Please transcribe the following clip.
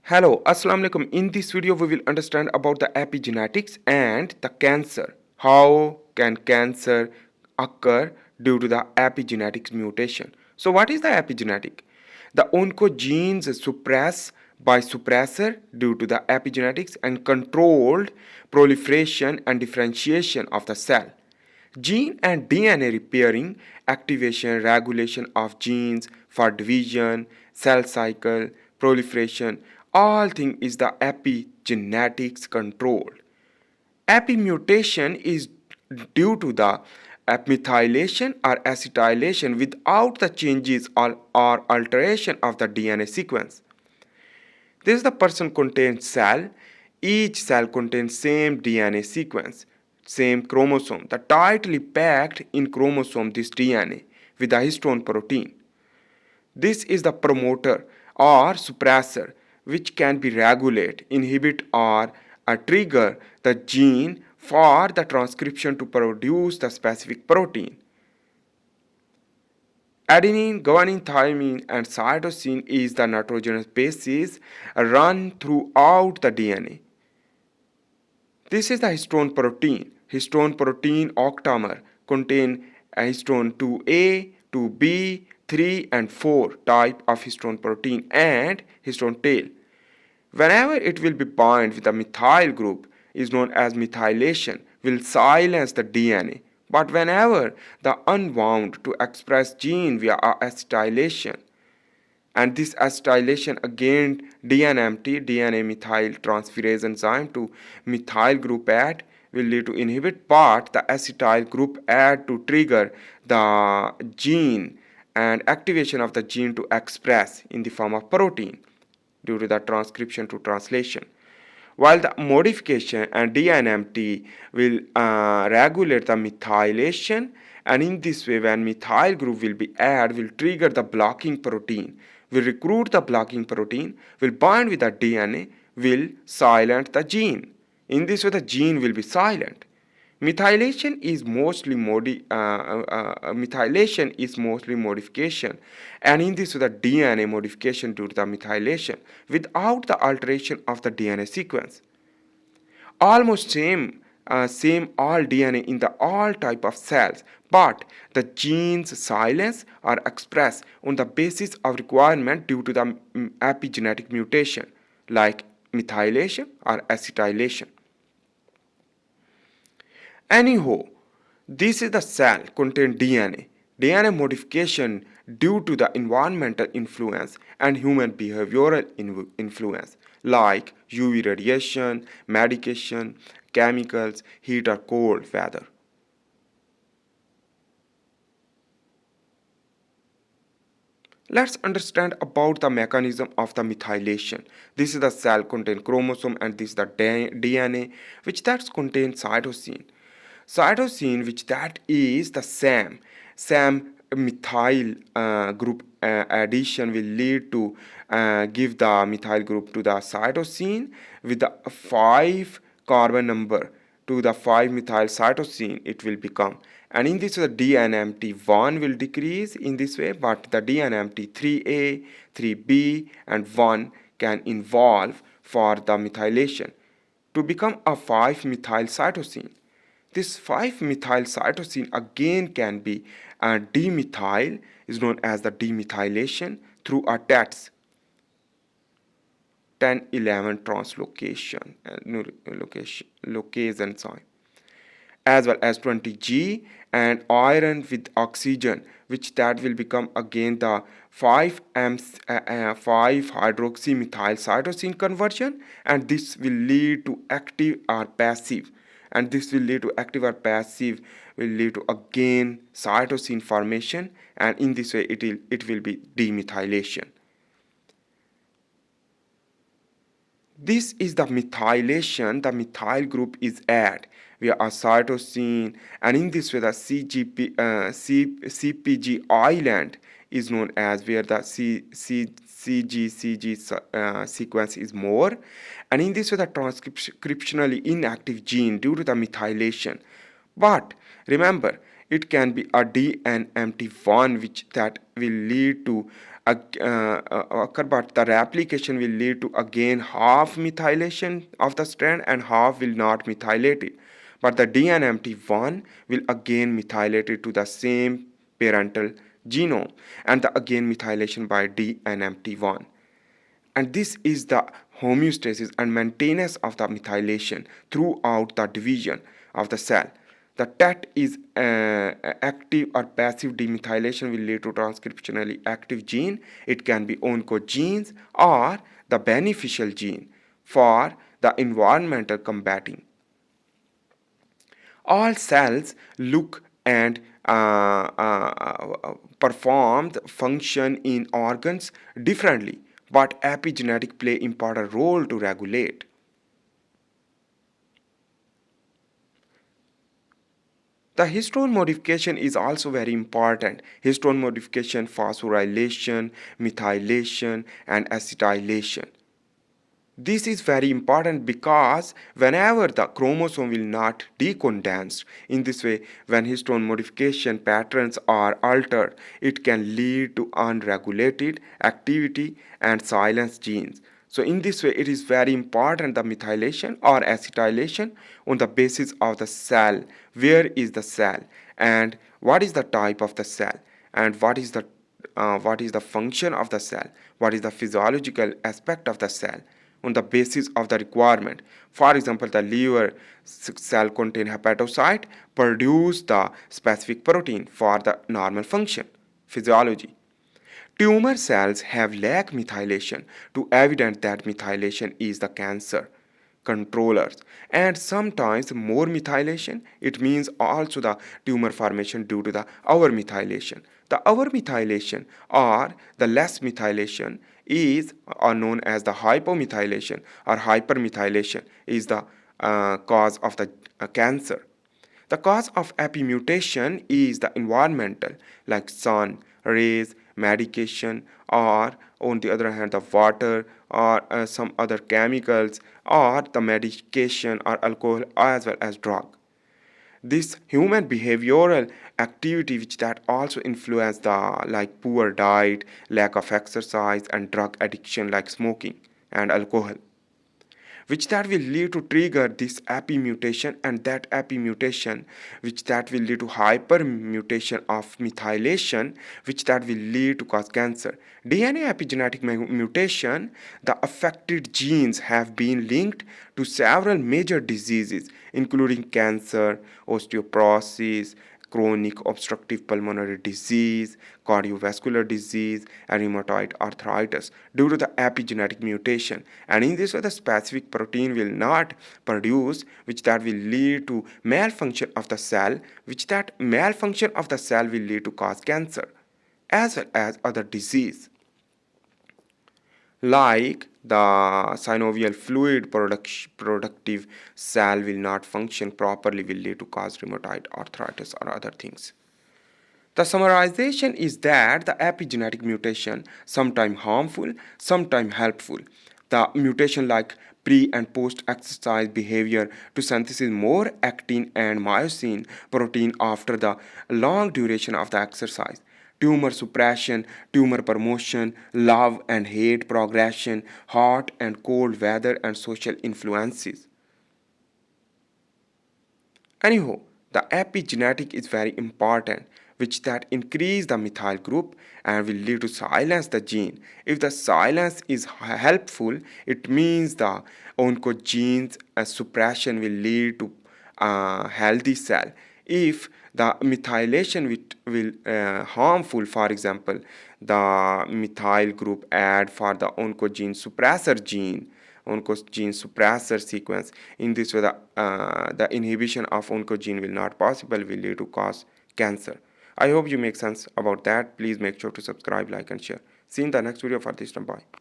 Hello, Assalamu alaikum. In this video, we will understand about the epigenetics and the cancer. How can cancer occur due to the epigenetics mutation? So, what is the epigenetic? The oncogenes suppress by suppressor due to the epigenetics and controlled proliferation and differentiation of the cell. Gene and DNA repairing, activation, regulation of genes for division, cell cycle, proliferation, all thing is the epigenetics control. Epimutation is due to the methylation or acetylation without the changes or alteration of the DNA sequence. This is the person contains cell. Each cell contains same DNA sequence, same chromosome. The tightly packed in chromosome this DNA with the histone protein. This is the promoter or suppressor which can be regulate, inhibit or trigger the gene for the transcription to produce the specific protein. Adenine, guanine, thymine, and cytosine is the nitrogenous bases run throughout the DNA. This is the histone protein. Histone protein octamer contain histone 2A, 2B, 3 and 4 type of histone protein and histone tail. Whenever it will be bound with a methyl group is known as methylation will silence the DNA. But whenever the unbound to express gene via acetylation, and this acetylation again DNMT, DNA methyl transferase enzyme to methyl group add will lead to inhibit, but the acetyl group add to trigger the gene and activation of the gene to express in the form of protein due to the transcription to translation. While the modification and DNMT will regulate the methylation, and in this way when methyl group will be added will trigger the blocking protein, will recruit the blocking protein, will bind with the DNA, will silence the gene. In this way the gene will be silent. Methylation is mostly modification, and in this way the DNA modification due to the methylation without the alteration of the DNA sequence. Almost same all DNA in the all type of cells, but the genes silence are expressed on the basis of requirement due to the epigenetic mutation like methylation or acetylation. Anyhow, this is the cell contain DNA. DNA modification due to the environmental influence and human behavioral influence like UV radiation, medication, chemicals, heat or cold weather. Let's understand about the mechanism of the methylation. This is the cell contain chromosome and this is the DNA which that contains cytosine. Cytosine, which that is the SAM methyl group addition will lead to give the methyl group to the cytosine with the 5 carbon number to the 5 methyl cytosine it will become, and in this way the DNMT1 will decrease in this way, but the DNMT3A, 3B and 1 can involve for the methylation to become a 5 methyl cytosine. This 5 methyl cytosine again can be demethyl is known as the demethylation through a TETs 1011 translocation locase enzyme, as well as 20G and iron with oxygen, which that will become again the 5 hydroxymethyl cytosine conversion, and this will lead to active or passive, and this will lead to active or passive will lead to again cytosine formation, and in this way it will be demethylation. This is the methylation. The methyl group is added via a cytosine, and in this way the CPG island is known as where the CG sequence is more, and in this way the transcriptionally inactive gene due to the methylation. But remember, it can be a DNMT1 which that will lead to occur, but the replication will lead to again half methylation of the strand and half will not methylate it. But the DNMT1 will again methylate it to the same parental genome and the again methylation by DNMT1. And this is the homeostasis and maintenance of the methylation throughout the division of the cell. The TET is active or passive demethylation will lead to transcriptionally active gene. It can be oncogenes or the beneficial gene for the environmental combating. All cells look and perform function in organs differently, but epigenetic play important role to regulate. The histone modification is also very important. Histone modification, phosphorylation, methylation, and acetylation. This is very important because whenever the chromosome will not decondense, in this way, when histone modification patterns are altered, it can lead to unregulated activity and silence genes. So in this way, it is very important the methylation or acetylation on the basis of the cell. Where is the cell and what is the type of the cell and what is the function of the cell? What is the physiological aspect of the cell? On the basis of the requirement. For example, the liver cell contain hepatocyte produce the specific protein for the normal function, physiology. Tumor cells have lack methylation to evidence that methylation is the cancer controllers, and sometimes more methylation it means also the tumor formation due to the over-methylation. The over-methylation or the less methylation is known as the hypomethylation or hypermethylation is the cause of the cancer. The cause of epimutation is the environmental, like sun, rays, medication, or on the other hand, the water or some other chemicals, or the medication or alcohol as well as drug. This human behavioral activity which that also influence the like poor diet, lack of exercise, and drug addiction like smoking and alcohol, which that will lead to trigger this epimutation, and that epimutation which that will lead to hypermutation of methylation, which that will lead to cause cancer. DNA epigenetic mutation, the affected genes have been linked to several major diseases including cancer, osteoporosis, chronic obstructive pulmonary disease, cardiovascular disease, and rheumatoid arthritis due to the epigenetic mutation. And in this way, the specific protein will not produce, which that will lead to malfunction of the cell, which that malfunction of the cell will lead to cause cancer, as well as other disease like the synovial fluid productive cell will not function properly, will lead to cause rheumatoid arthritis or other things. The summarization is that the epigenetic mutation sometimes harmful, sometimes helpful. The mutation like pre and post exercise behavior to synthesis more actin and myosin protein after the long duration of the exercise, tumor suppression, tumor promotion, love and hate progression, hot and cold weather, and social influences. Anyhow, the epigenetic is very important, which that increase the methyl group and will lead to silence the gene. If the silence is helpful, it means the oncogenes suppression will lead to healthy cell. If the methylation will harmful, for example, the methyl group add for the oncogene suppressor gene, oncogene suppressor sequence. In this way, the inhibition of oncogene will not possible, will lead to cause cancer. I hope you make sense about that. Please make sure to subscribe, like, and share. See you in the next video for this time. Bye.